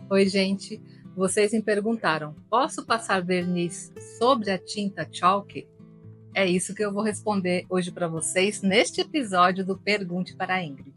Oi, gente. Vocês me perguntaram: posso passar verniz sobre a tinta chalk? É isso que eu vou responder hoje para vocês neste episódio do Pergunte para a Ingrid.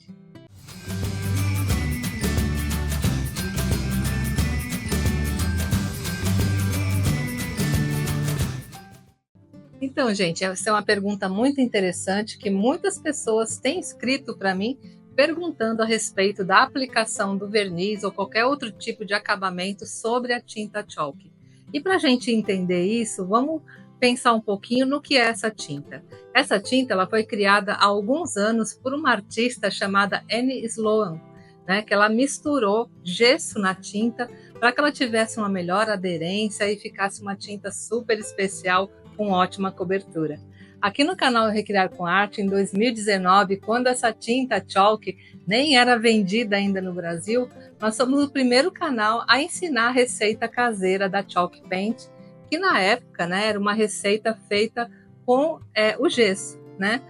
Então, gente, essa é uma pergunta muito interessante que muitas pessoas têm escrito para mim perguntando a respeito da aplicação do verniz ou qualquer outro tipo de acabamento sobre a tinta chalk. E para a gente entender isso, vamos pensar um pouquinho no que é essa tinta. Essa tinta ela foi criada há alguns anos por uma artista chamada Annie Sloan, né, que ela misturou gesso na tinta para que ela tivesse uma melhor aderência e ficasse uma tinta super especial com ótima cobertura. Aqui no canal Recriar com Arte, em 2019, quando essa tinta chalk nem era vendida ainda no Brasil, nós somos o primeiro canal a ensinar a receita caseira da chalk paint, que na época, né, era uma receita feita com o gesso, né?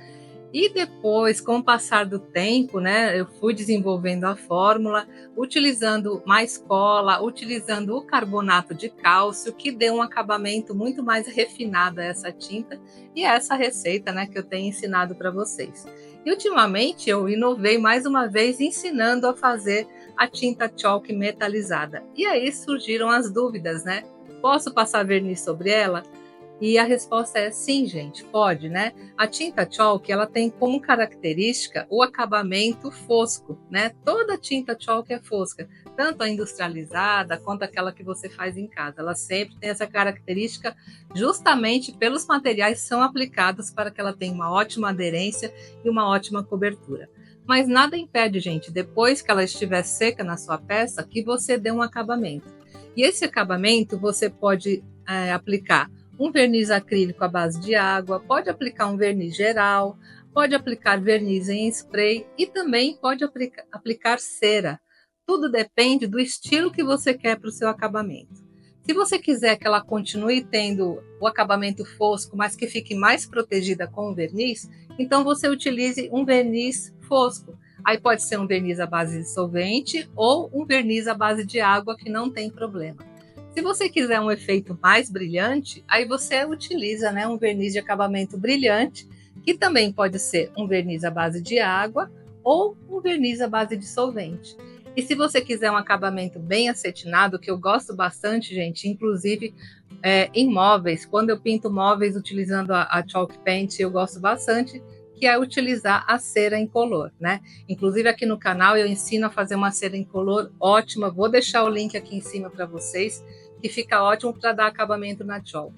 E depois, com o passar do tempo, né, eu fui desenvolvendo a fórmula, utilizando mais cola, utilizando o carbonato de cálcio, que deu um acabamento muito mais refinado a essa tinta e a essa receita, né, que eu tenho ensinado para vocês. E ultimamente eu inovei mais uma vez ensinando a fazer a tinta chalk metalizada. E aí surgiram as dúvidas, né? Posso passar verniz sobre ela? E a resposta é sim, gente, pode, né? A tinta chalk, ela tem como característica o acabamento fosco, né? Toda tinta chalk é fosca, tanto a industrializada quanto aquela que você faz em casa. Ela sempre tem essa característica justamente pelos materiais que são aplicados para que ela tenha uma ótima aderência e uma ótima cobertura. Mas nada impede, gente, depois que ela estiver seca na sua peça, que você dê um acabamento. E esse acabamento você pode aplicar um verniz acrílico à base de água, pode aplicar um verniz geral, pode aplicar verniz em spray e também pode aplicar cera. Tudo depende do estilo que você quer para o seu acabamento. Se você quiser que ela continue tendo o acabamento fosco, mas que fique mais protegida com o verniz, então você utilize um verniz fosco. Aí pode ser um verniz à base de solvente ou um verniz à base de água, que não tem problema. Se você quiser um efeito mais brilhante, aí você utiliza, né, um verniz de acabamento brilhante, que também pode ser um verniz à base de água ou um verniz à base de solvente. E se você quiser um acabamento bem acetinado, que eu gosto bastante, gente, inclusive em móveis, quando eu pinto móveis utilizando a chalk paint, eu gosto bastante, que é utilizar a cera incolor, né? Inclusive aqui no canal eu ensino a fazer uma cera incolor ótima, vou deixar o link aqui em cima para vocês, que fica ótimo para dar acabamento na chalk.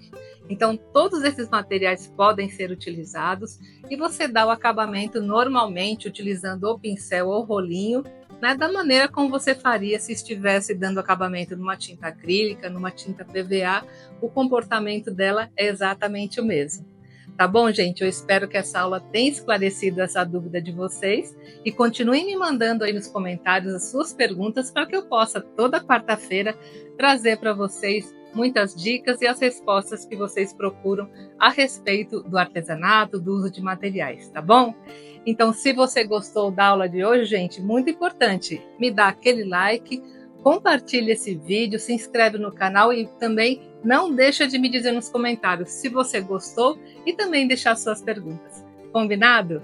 Então todos esses materiais podem ser utilizados e você dá o acabamento normalmente utilizando o pincel ou rolinho, né, da maneira como você faria se estivesse dando acabamento numa tinta acrílica, numa tinta PVA, o comportamento dela é exatamente o mesmo. Tá bom, gente? Eu espero que essa aula tenha esclarecido essa dúvida de vocês e continuem me mandando aí nos comentários as suas perguntas para que eu possa, toda quarta-feira, trazer para vocês muitas dicas e as respostas que vocês procuram a respeito do artesanato, do uso de materiais, tá bom? Então, se você gostou da aula de hoje, gente, muito importante, me dá aquele like, compartilhe esse vídeo, se inscreve no canal e também não deixa de me dizer nos comentários se você gostou e também deixar suas perguntas. Combinado?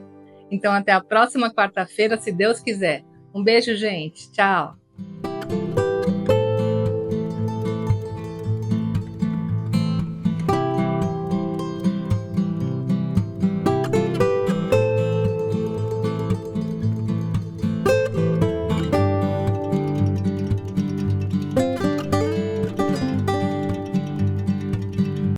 Então até a próxima quarta-feira, se Deus quiser. Um beijo, gente. Tchau.